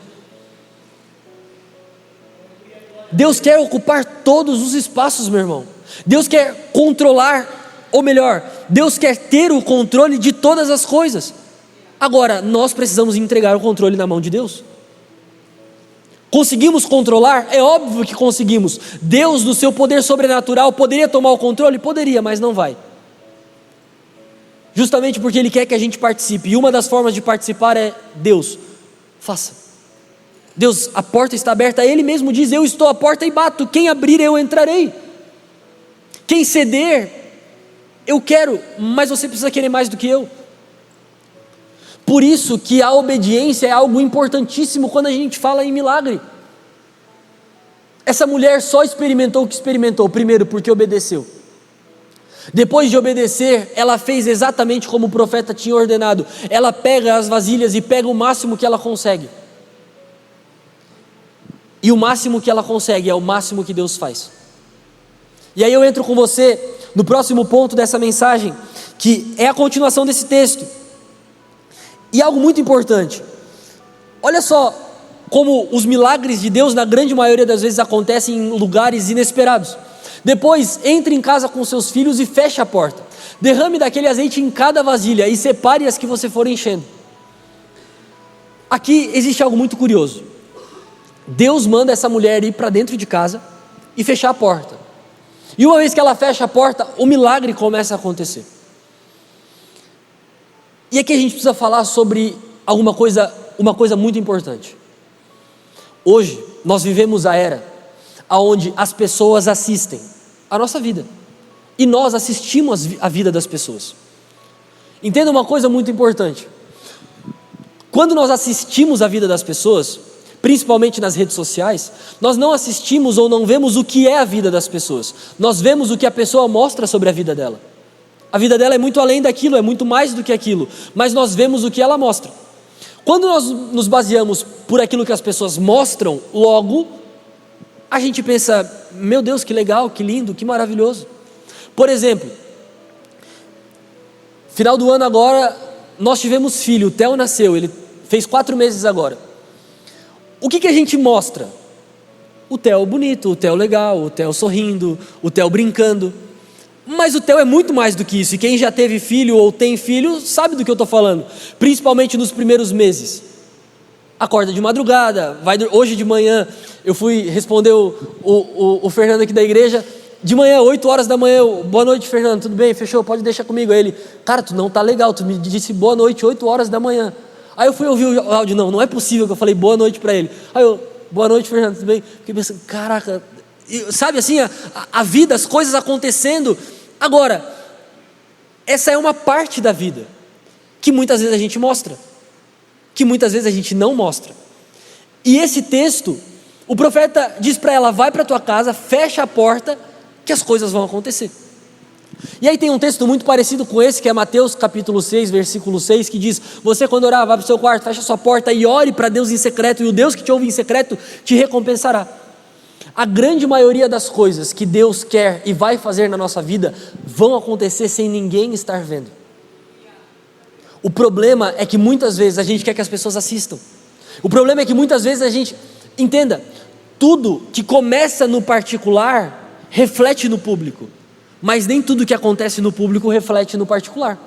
Deus quer ocupar todos os espaços, meu irmão. Deus quer controlar ou melhor, Deus quer ter o controle de todas as coisas. Agora, nós precisamos entregar o controle na mão de Deus. Conseguimos controlar? É óbvio que conseguimos. Deus, no seu poder sobrenatural, poderia tomar o controle? Poderia, mas não vai. Justamente porque Ele quer que a gente participe. E uma das formas de participar é: Deus, faça. Deus, a porta está aberta. Ele mesmo diz: eu estou à porta e bato. Quem abrir, eu entrarei. Quem ceder, eu quero, mas você precisa querer mais do que eu. Por isso que a obediência é algo importantíssimo quando a gente fala em milagre. Essa mulher só experimentou o que experimentou, primeiro porque obedeceu. Depois de obedecer, ela fez exatamente como o profeta tinha ordenado. Ela pega as vasilhas e pega o máximo que ela consegue. E o máximo que ela consegue é o máximo que Deus faz. E aí eu entro com você no próximo ponto dessa mensagem, que é a continuação desse texto. E algo muito importante, olha só como os milagres de Deus na grande maioria das vezes acontecem em lugares inesperados. Depois, entre em casa com seus filhos e feche a porta, derrame daquele azeite em cada vasilha e separe as que você for enchendo. Aqui existe algo muito curioso. Deus manda essa mulher ir para dentro de casa e fechar a porta, e uma vez que ela fecha a porta, o milagre começa a acontecer. E aqui a gente precisa falar sobre uma coisa muito importante. Hoje, nós vivemos a era onde as pessoas assistem a nossa vida. E nós assistimos a vida das pessoas. Entenda uma coisa muito importante. Quando nós assistimos a vida das pessoas, principalmente nas redes sociais, nós não assistimos ou não vemos o que é a vida das pessoas. Nós vemos o que a pessoa mostra sobre a vida dela. A vida dela é muito além daquilo, é muito mais do que aquilo, mas nós vemos o que ela mostra. Quando nós nos baseamos por aquilo que as pessoas mostram, logo, a gente pensa: meu Deus, que legal, que lindo, que maravilhoso. Por exemplo, final do ano agora, nós tivemos filho, o Theo nasceu, ele fez 4 meses agora. O que a gente mostra? O Theo bonito, o Theo legal, o Theo sorrindo, o Theo brincando. Mas o Theo é muito mais do que isso, e quem já teve filho ou tem filho sabe do que eu estou falando, principalmente nos primeiros meses. Acorda de madrugada, hoje de manhã eu fui responder o Fernando aqui da igreja, de manhã, 8 horas da manhã, boa noite Fernando, tudo bem? Fechou? Pode deixar comigo. Aí ele: cara, tu não tá legal, tu me disse boa noite 8 horas da manhã. Aí eu fui ouvir o áudio, não é possível que eu falei boa noite para ele. Aí eu: boa noite Fernando, tudo bem? Fiquei pensando, caraca, sabe assim, a vida, as coisas acontecendo. Agora, essa é uma parte da vida que muitas vezes a gente mostra, que muitas vezes a gente não mostra. E esse texto, o profeta diz para ela: vai para tua casa, fecha a porta, que as coisas vão acontecer. E aí tem um texto muito parecido com esse, que é Mateus capítulo 6, versículo 6, que diz: você quando orar, vá para o seu quarto, fecha a sua porta e ore para Deus em secreto, e o Deus que te ouve em secreto te recompensará. A grande maioria das coisas que Deus quer e vai fazer na nossa vida vão acontecer sem ninguém estar vendo. O problema é que muitas vezes a gente quer que as pessoas assistam. O problema é que muitas vezes a gente, entenda, tudo que começa no particular reflete no público, mas nem tudo que acontece no público reflete no particular.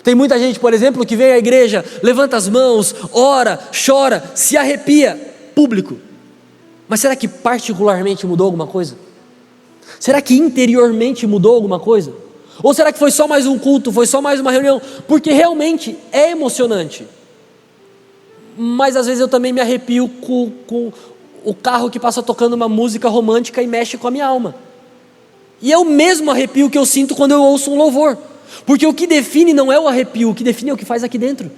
Tem muita gente, por exemplo, que vem à igreja, levanta as mãos, ora, chora, se arrepia, público. Mas será que particularmente mudou alguma coisa? Será que interiormente mudou alguma coisa? Ou será que foi só mais um culto, foi só mais uma reunião? Porque realmente é emocionante. Mas às vezes eu também me arrepio com o carro que passa tocando uma música romântica e mexe com a minha alma. E é o mesmo arrepio que eu sinto quando eu ouço um louvor. Porque o que define não é o arrepio, o que define é o que faz aqui dentro.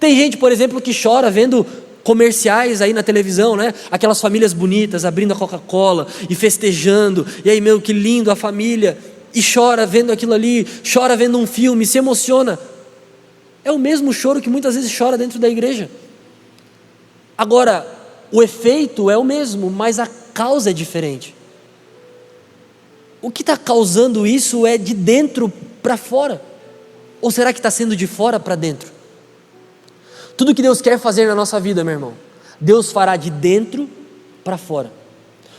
Tem gente, por exemplo, que chora vendo comerciais aí na televisão, né? Aquelas famílias bonitas abrindo a Coca-Cola e festejando, e aí, meu, que lindo a família, e chora vendo aquilo ali, chora vendo um filme, se emociona. É o mesmo choro que muitas vezes chora dentro da igreja. Agora, o efeito é o mesmo, mas a causa é diferente. O que está causando isso é de dentro para fora, ou será que está sendo de fora para dentro? Tudo que Deus quer fazer na nossa vida, meu irmão, Deus fará de dentro para fora.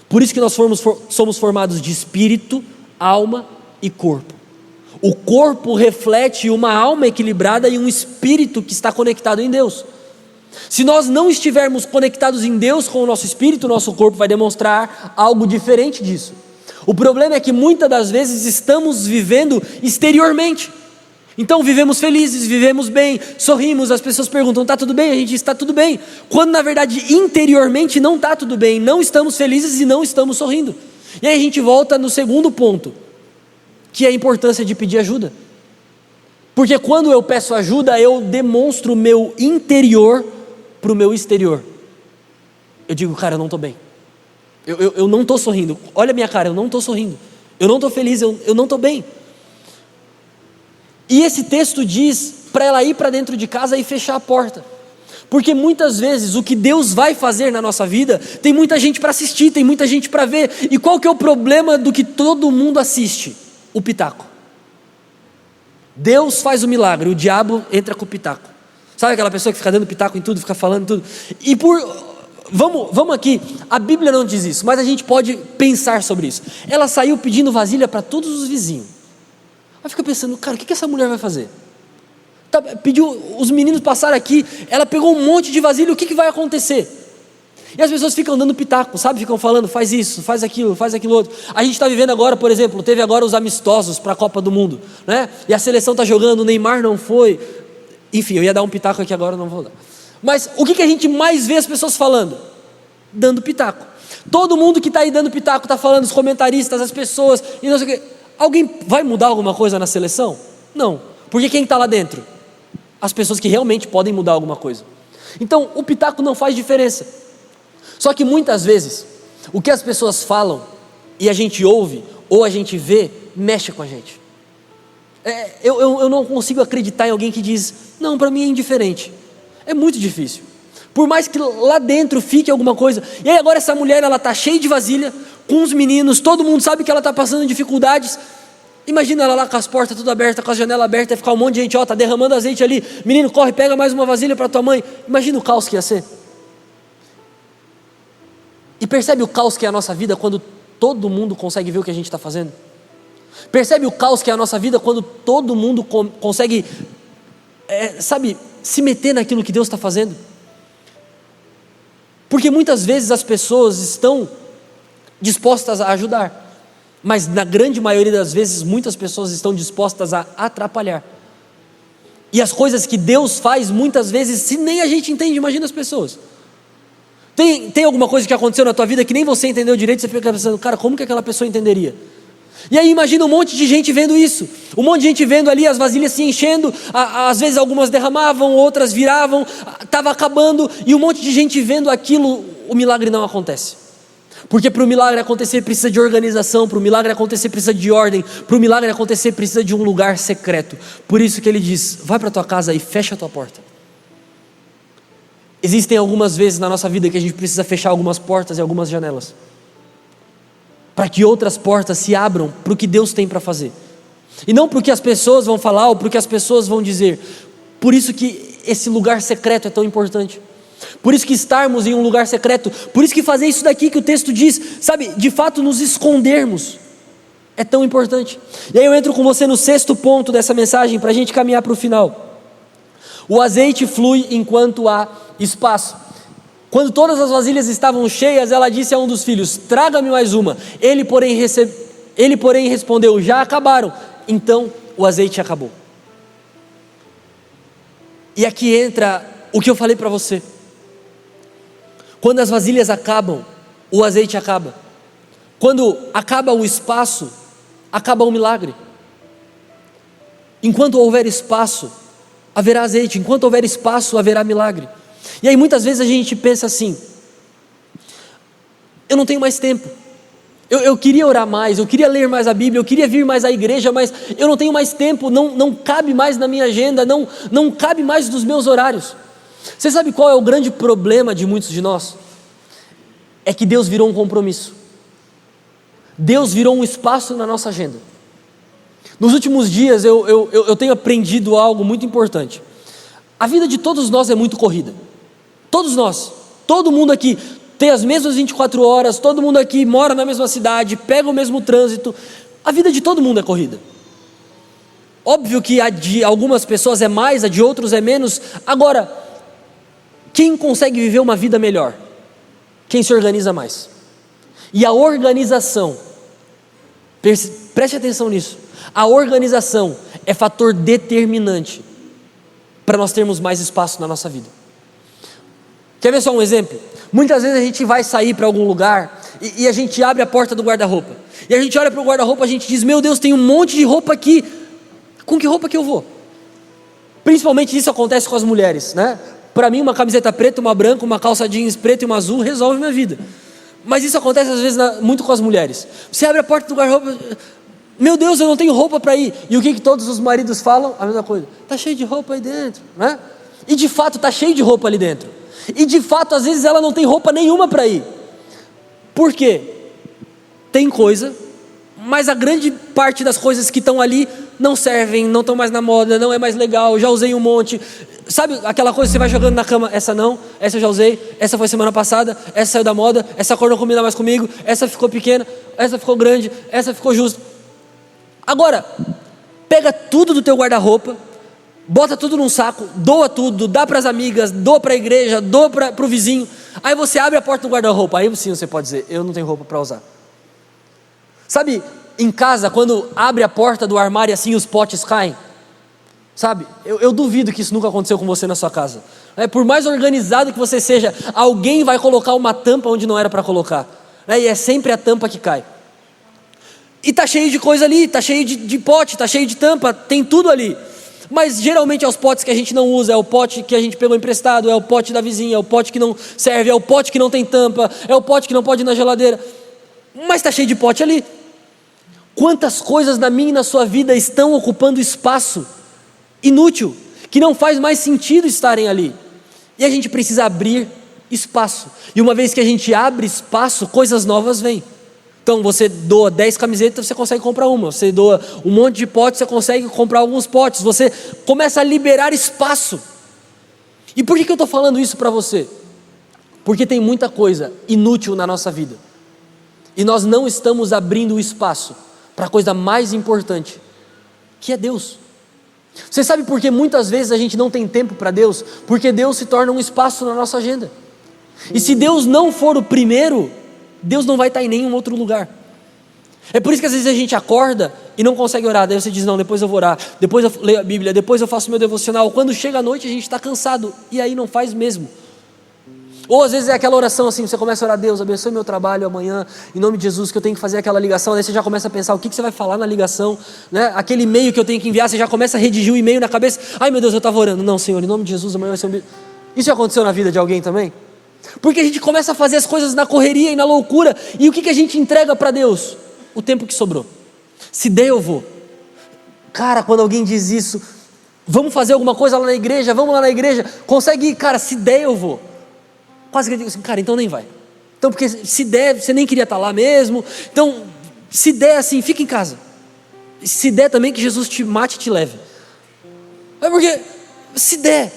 Por isso que nós somos formados de espírito, alma e corpo. O corpo reflete uma alma equilibrada e um espírito que está conectado em Deus. Se nós não estivermos conectados em Deus com o nosso espírito, o nosso corpo vai demonstrar algo diferente disso. O problema é que muitas das vezes estamos vivendo exteriormente. Então vivemos felizes, vivemos bem, sorrimos, as pessoas perguntam, está tudo bem? A gente diz, está tudo bem. Quando na verdade interiormente não está tudo bem, não estamos felizes e não estamos sorrindo. E aí a gente volta no segundo ponto, que é a importância de pedir ajuda. Porque quando eu peço ajuda, eu demonstro o meu interior para o meu exterior. Eu digo, cara, eu não estou bem. Eu não estou sorrindo. Olha a minha cara, eu não estou sorrindo. Eu não estou feliz, eu não estou bem. E esse texto diz para ela ir para dentro de casa e fechar a porta. Porque muitas vezes o que Deus vai fazer na nossa vida, tem muita gente para assistir, tem muita gente para ver. E qual que é o problema do que todo mundo assiste? O pitaco. Deus faz o milagre, o diabo entra com o pitaco. Sabe aquela pessoa que fica dando pitaco em tudo, fica falando tudo? E vamos aqui, a Bíblia não diz isso, mas a gente pode pensar sobre isso. Ela saiu pedindo vasilha para todos os vizinhos. Aí fica pensando, cara, o que essa mulher vai fazer? Pediu, os meninos passaram aqui, ela pegou um monte de vasilha, o que vai acontecer? E as pessoas ficam dando pitaco, sabe? Ficam falando, faz isso, faz aquilo outro. A gente está vivendo agora, por exemplo, teve agora os amistosos para a Copa do Mundo, né? E a seleção está jogando, o Neymar não foi. Enfim, eu ia dar um pitaco aqui agora, não vou dar. Mas o que a gente mais vê as pessoas falando? Dando pitaco. Todo mundo que está aí dando pitaco está falando, os comentaristas, as pessoas, e não sei o quê. Alguém vai mudar alguma coisa na seleção? Não. Porque quem está lá dentro? As pessoas que realmente podem mudar alguma coisa. Então, o pitaco não faz diferença. Só que muitas vezes, o que as pessoas falam, e a gente ouve, ou a gente vê, mexe com a gente. Eu não consigo acreditar em alguém que diz, não, para mim é indiferente. É muito difícil. Por mais que lá dentro fique alguma coisa. E aí agora essa mulher, ela está cheia de vasilha, com os meninos, todo mundo sabe que ela está passando dificuldades. Imagina ela lá com as portas tudo abertas, com a janela aberta, e ficar um monte de gente, está derramando azeite ali. Menino, corre, pega mais uma vasilha para tua mãe. Imagina o caos que ia ser. E percebe o caos que é a nossa vida quando todo mundo consegue ver o que a gente está fazendo? Percebe o caos que é a nossa vida quando todo mundo consegue, se meter naquilo que Deus está fazendo? Porque muitas vezes as pessoas estão dispostas a ajudar, mas na grande maioria das vezes muitas pessoas estão dispostas a atrapalhar. E as coisas que Deus faz muitas vezes, se nem a gente entende, imagina as pessoas. Tem alguma coisa que aconteceu na tua vida que nem você entendeu direito, você fica pensando, cara, como que aquela pessoa entenderia? E aí imagina um monte de gente vendo isso, um monte de gente vendo ali as vasilhas se enchendo, às vezes algumas derramavam, outras viravam, estava acabando, e um monte de gente vendo aquilo, o milagre não acontece. Porque para o milagre acontecer precisa de organização, para o milagre acontecer precisa de ordem, para o milagre acontecer precisa de um lugar secreto. Por isso que ele diz, vai para a tua casa e fecha a tua porta. Existem algumas vezes na nossa vida que a gente precisa fechar algumas portas e algumas janelas, para que outras portas se abram para o que Deus tem para fazer, e não para o que as pessoas vão falar ou para o que as pessoas vão dizer. Por isso que esse lugar secreto é tão importante, por isso que estarmos em um lugar secreto, por isso que fazer isso daqui que o texto diz, sabe, de fato nos escondermos, é tão importante. E aí eu entro com você no sexto ponto dessa mensagem, para a gente caminhar para o final. O azeite flui enquanto há espaço. Quando todas as vasilhas estavam cheias, ela disse a um dos filhos, traga-me mais uma. Ele porém respondeu, já acabaram. Então o azeite acabou. E aqui entra o que eu falei para você. Quando as vasilhas acabam, o azeite acaba. Quando acaba o espaço, acaba o milagre. Enquanto houver espaço, haverá azeite. Enquanto houver espaço, haverá milagre. E aí muitas vezes a gente pensa assim, eu não tenho mais tempo, eu queria orar mais, eu queria ler mais a Bíblia, eu queria vir mais à igreja, mas eu não tenho mais tempo, não cabe mais na minha agenda, não cabe mais nos meus horários. Você sabe qual é o grande problema de muitos de nós? É que Deus virou um compromisso, Deus virou um espaço na nossa agenda. Nos últimos dias eu tenho aprendido algo muito importante. A vida de todos nós é muito corrida. Todos nós, todo mundo aqui tem as mesmas 24 horas, todo mundo aqui mora na mesma cidade, pega o mesmo trânsito, A vida de todo mundo é corrida. Óbvio que a de algumas pessoas é mais, a de outros é menos. Agora, quem consegue viver uma vida melhor? Quem se organiza mais. E a organização, preste atenção nisso, a organização é fator determinante para nós termos mais espaço na nossa vida. Quer ver só um exemplo? Muitas vezes a gente vai sair para algum lugar e a gente abre a porta do guarda-roupa. E a gente olha para o guarda-roupa, a gente diz, meu Deus, tem um monte de roupa aqui. Com que roupa que eu vou? Principalmente isso acontece com as mulheres, né? Para mim uma camiseta preta, uma branca, uma calça jeans preta e uma azul resolve minha vida. Mas isso acontece às vezes muito com as mulheres. Você abre a porta do guarda-roupa, meu Deus, eu não tenho roupa para ir. E o que todos os maridos falam? A mesma coisa, está cheio de roupa aí dentro, né? E de fato está cheio de roupa ali dentro. E de fato às vezes ela não tem roupa nenhuma para ir. Por quê? Tem coisa, mas a grande parte das coisas que estão ali não servem, não estão mais na moda, não é mais legal, já usei um monte. Sabe aquela coisa que você vai jogando na cama, essa não, essa eu já usei, essa foi semana passada, essa saiu da moda, essa cor não combina mais comigo, essa ficou pequena, essa ficou grande, essa ficou justa. Agora, pega tudo do teu guarda-roupa, bota tudo num saco, doa tudo, dá para as amigas, doa para a igreja, doa para o vizinho. Aí você abre a porta do guarda-roupa, aí sim você pode dizer, eu não tenho roupa para usar. Sabe, em casa, quando abre a porta do armário assim os potes caem? Sabe, eu duvido que isso nunca aconteceu com você na sua casa. Por mais organizado que você seja, alguém vai colocar uma tampa onde não era para colocar. E é sempre a tampa que cai. E tá cheio de coisa ali, tá cheio de pote, tá cheio de tampa, tem tudo ali. Mas geralmente é os potes que a gente não usa, é o pote que a gente pegou emprestado, é o pote da vizinha, é o pote que não serve, é o pote que não tem tampa, é o pote que não pode ir na geladeira. Mas tá cheio de pote ali. Quantas coisas na minha e na sua vida estão ocupando espaço inútil, que não faz mais sentido estarem ali. E a gente precisa abrir espaço. E uma vez que a gente abre espaço, coisas novas vêm. Então você doa 10 camisetas, você consegue comprar uma. Você doa um monte de potes, você consegue comprar alguns potes. Você começa a liberar espaço. E por que eu estou falando isso para você? Porque tem muita coisa inútil na nossa vida. E nós não estamos abrindo o espaço para a coisa mais importante, que é Deus. Você sabe por que muitas vezes a gente não tem tempo para Deus? Porque Deus se torna um espaço na nossa agenda. E se Deus não for o primeiro, Deus não vai estar em nenhum outro lugar. É por isso que às vezes a gente acorda e não consegue orar. Daí você diz, não, depois eu vou orar, depois eu leio a Bíblia, depois eu faço meu devocional. Quando chega a noite a gente está cansado, e aí não faz mesmo. Ou às vezes é aquela oração assim, você começa a orar, Deus abençoe meu trabalho amanhã, em nome de Jesus, que eu tenho que fazer aquela ligação. Daí você já começa a pensar, o que você vai falar na ligação, né? Aquele e-mail que eu tenho que enviar, você já começa a redigir o e-mail na cabeça. Ai meu Deus, eu estava orando. Não, Senhor, em nome de Jesus, amanhã vai ser um... Isso já aconteceu na vida de alguém também? Porque a gente começa a fazer as coisas na correria e na loucura. E o que a gente entrega para Deus? O tempo que sobrou. Se der eu vou. Cara, quando alguém diz isso, vamos fazer alguma coisa lá na igreja, vamos lá na igreja, consegue ir, cara, se der eu vou. Quase que eu digo assim, cara, então nem vai. Então, porque se der, você nem queria estar lá mesmo. Então, se der assim, fica em casa. Se der também, que Jesus te mate e te leve. É porque, se der,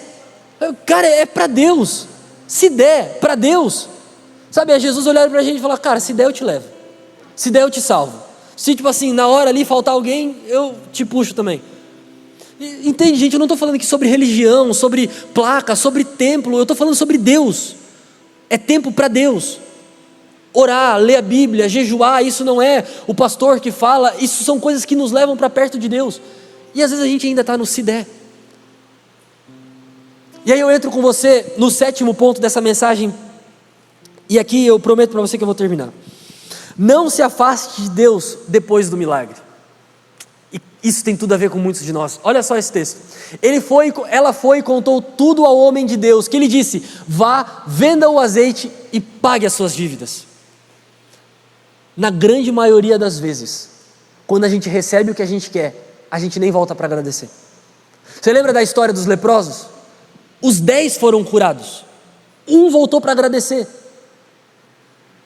cara, é para Deus. Se der, para Deus. Sabe, é Jesus olhar para a gente e falar, cara, se der eu te levo. Se der eu te salvo. Se tipo assim, na hora ali faltar alguém, eu te puxo também. Entende, gente, eu não estou falando aqui sobre religião, sobre placa, sobre templo. Eu estou falando sobre Deus. É tempo para Deus. Orar, ler a Bíblia, jejuar, isso não é o pastor que fala, isso são coisas que nos levam para perto de Deus. E às vezes a gente ainda está no se der. E aí eu entro com você no 7º ponto dessa mensagem, e aqui eu prometo para você que eu vou terminar. Não se afaste de Deus depois do milagre. E isso tem tudo a ver com muitos de nós. Olha só esse texto. Ela foi e contou tudo ao homem de Deus, que ele disse, vá, venda o azeite e pague as suas dívidas. Na grande maioria das vezes, quando a gente recebe o que a gente quer, a gente nem volta para agradecer. Você lembra da história dos leprosos? Os 10 foram curados, um voltou para agradecer.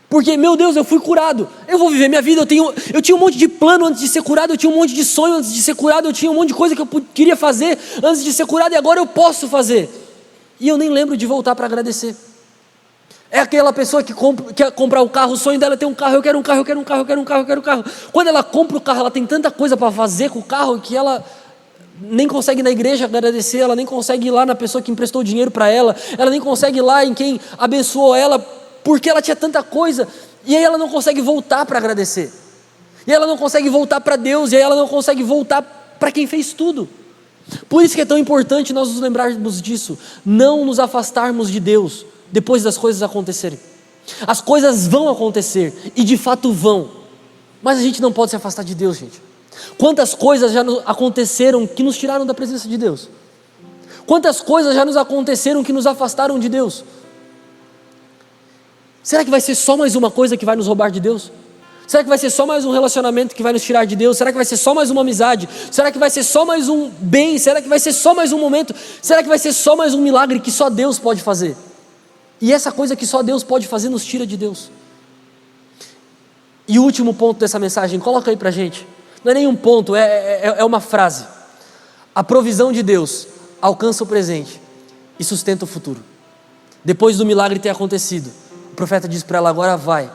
Porque, meu Deus, eu fui curado, eu vou viver minha vida, eu tinha um monte de plano antes de ser curado, eu tinha um monte de sonho antes de ser curado, eu tinha um monte de coisa que eu queria fazer antes de ser curado, e agora eu posso fazer. E eu nem lembro de voltar para agradecer. É aquela pessoa que quer comprar um carro, o sonho dela é ter um carro, eu quero um carro, eu quero um carro, eu quero um carro, eu quero um carro. Quando ela compra o carro, ela tem tanta coisa para fazer com o carro que ela nem consegue ir na igreja agradecer, ela nem consegue ir lá na pessoa que emprestou dinheiro para ela nem consegue ir lá em quem abençoou ela, porque ela tinha tanta coisa, e aí ela não consegue voltar para agradecer, e aí ela não consegue voltar para Deus, e aí ela não consegue voltar para quem fez tudo. Por isso que é tão importante nós nos lembrarmos disso, não nos afastarmos de Deus depois das coisas acontecerem. As coisas vão acontecer, e de fato vão, mas a gente não pode se afastar de Deus, gente. Quantas coisas já aconteceram que nos tiraram da presença de Deus? Quantas coisas já nos aconteceram que nos afastaram de Deus? Será que vai ser só mais uma coisa que vai nos roubar de Deus? Será que vai ser só mais um relacionamento que vai nos tirar de Deus? Será que vai ser só mais uma amizade? Será que vai ser só mais um bem? Será que vai ser só mais um momento? Será que vai ser só mais um milagre que só Deus pode fazer? E essa coisa que só Deus pode fazer nos tira de Deus. E o último ponto dessa mensagem, coloca aí pra gente. Não é nenhum ponto, é uma frase. A provisão de Deus alcança o presente e sustenta o futuro. Depois do milagre ter acontecido, o profeta diz para ela: agora vai,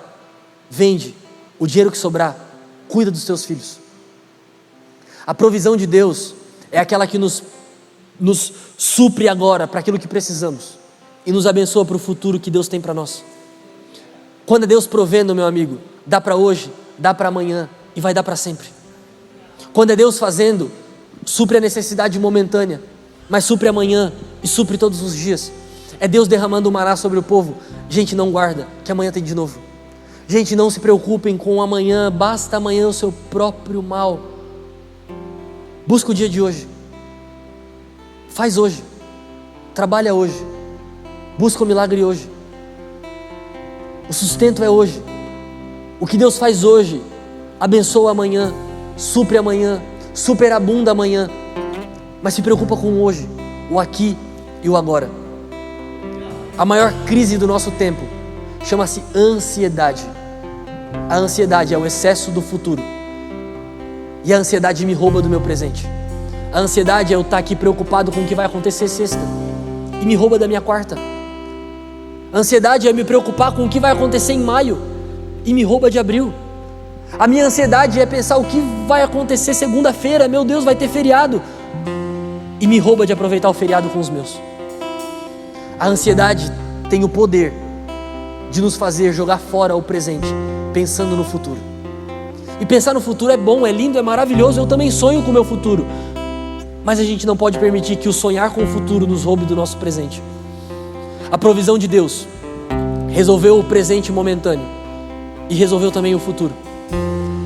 vende o dinheiro que sobrar, cuida dos teus filhos. A provisão de Deus é aquela que nos supre agora para aquilo que precisamos e nos abençoa para o futuro que Deus tem para nós. Quando é Deus provendo, meu amigo, dá para hoje, dá para amanhã e vai dar para sempre. Quando é Deus fazendo, supre a necessidade momentânea, mas supre amanhã e supre todos os dias. É Deus derramando o maná sobre o povo. Gente, não guarda, que amanhã tem de novo. Gente, não se preocupem com o amanhã, basta amanhã o seu próprio mal. Busca o dia de hoje, faz hoje, trabalha hoje, busca o milagre hoje. O sustento é hoje. O que Deus faz hoje abençoa amanhã, supre amanhã, superabunda amanhã. Mas se preocupa com o hoje, o aqui e o agora. A maior crise do nosso tempo chama-se ansiedade. A ansiedade é o excesso do futuro, e a ansiedade me rouba do meu presente. A ansiedade é eu estar aqui preocupado com o que vai acontecer sexta e me rouba da minha quarta. A ansiedade é me preocupar com o que vai acontecer em maio e me rouba de abril. A minha ansiedade é pensar o que vai acontecer segunda-feira, meu Deus, vai ter feriado, e me rouba de aproveitar o feriado com os meus. A ansiedade tem o poder de nos fazer jogar fora o presente, pensando no futuro. E pensar no futuro é bom, é lindo, é maravilhoso, eu também sonho com o meu futuro, mas a gente não pode permitir que o sonhar com o futuro nos roube do nosso presente. A provisão de Deus resolveu o presente momentâneo e resolveu também o futuro.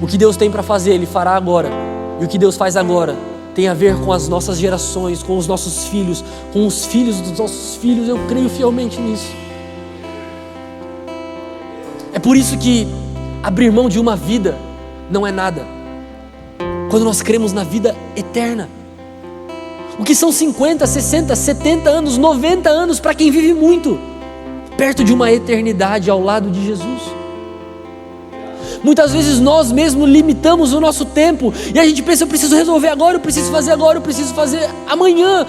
O que Deus tem para fazer, Ele fará agora, e o que Deus faz agora tem a ver com as nossas gerações, com os nossos filhos, com os filhos dos nossos filhos. Eu creio fielmente nisso. É por isso que abrir mão de uma vida não é nada, quando nós cremos na vida eterna. O que são 50, 60, 70 anos, 90 anos para quem vive muito, perto de uma eternidade ao lado de Jesus. Muitas vezes nós mesmos limitamos o nosso tempo, e a gente pensa: eu preciso resolver agora, eu preciso fazer agora, eu preciso fazer amanhã.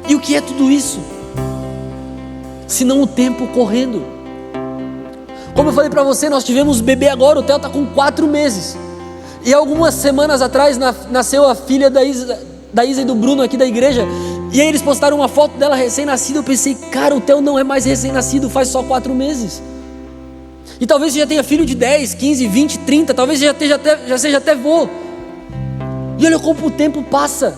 E o que é tudo isso? Senão o tempo correndo. Como eu falei para você, nós tivemos bebê agora, o Theo está com 4 meses. E algumas semanas atrás nasceu a filha da Isa e do Bruno aqui da igreja. E aí eles postaram uma foto dela recém-nascida. Eu pensei: cara, o Theo não é mais recém-nascido, faz só 4 meses. E talvez você já tenha filho de 10, 15, 20, 30, talvez já seja até vô. E olha como o tempo passa.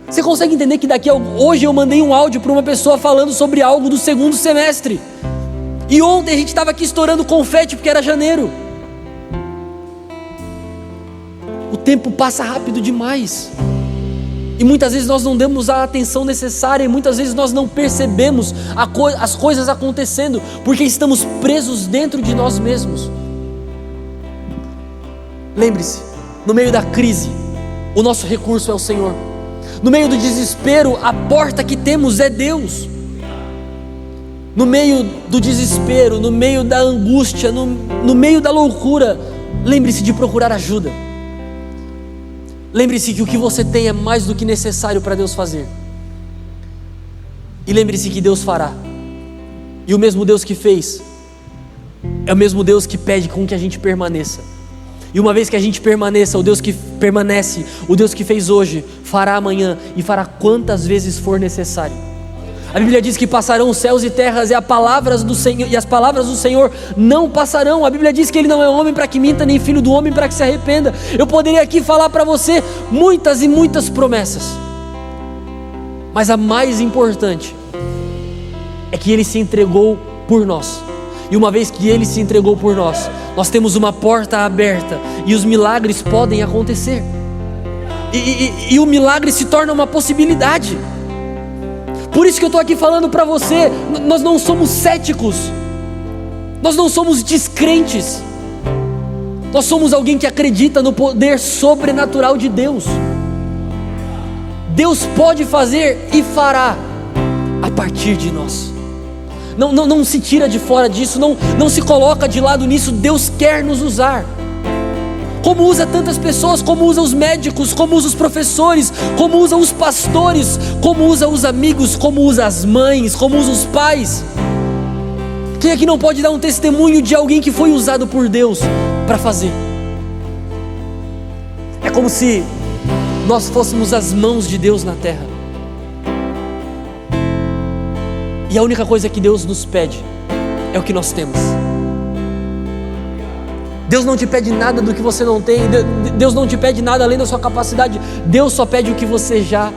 Você consegue entender que hoje eu mandei um áudio para uma pessoa falando sobre algo do segundo semestre, e ontem a gente estava aqui estourando confete porque era janeiro. O tempo passa rápido demais, e muitas vezes nós não damos a atenção necessária, e muitas vezes nós não percebemos as coisas acontecendo, porque estamos presos dentro de nós mesmos. Lembre-se, no meio da crise, o nosso recurso é o Senhor. No meio do desespero, a porta que temos é Deus. No meio do desespero, no meio da angústia, no meio da loucura, lembre-se de procurar ajuda. Lembre-se que o que você tem é mais do que necessário para Deus fazer. E lembre-se que Deus fará. E o mesmo Deus que fez é o mesmo Deus que pede com que a gente permaneça. E uma vez que a gente permaneça, o Deus que permanece, o Deus que fez hoje, fará amanhã e fará quantas vezes for necessário. A Bíblia diz que passarão os céus e terras e as palavras do Senhor não passarão. A Bíblia diz que Ele não é homem para que minta, nem filho do homem para que se arrependa. Eu poderia aqui falar para você muitas e muitas promessas, mas a mais importante é que Ele se entregou por nós. E uma vez que Ele se entregou por nós, nós temos uma porta aberta e os milagres podem acontecer. E o milagre se torna uma possibilidade. Por isso que eu estou aqui falando para você, nós não somos céticos, nós não somos descrentes, nós somos alguém que acredita no poder sobrenatural de Deus. Deus pode fazer e fará a partir de nós. Não se tira de fora disso, não se coloca de lado nisso. Deus quer nos usar, como usa tantas pessoas, como usa os médicos, como usa os professores, como usa os pastores, como usa os amigos, como usa as mães, como usa os pais. Quem aqui não pode dar um testemunho de alguém que foi usado por Deus para fazer? É como se nós fôssemos as mãos de Deus na terra. E a única coisa que Deus nos pede é o que nós temos. Deus não te pede nada do que você não tem. Deus não te pede nada além da sua capacidade. Deus só pede o que você já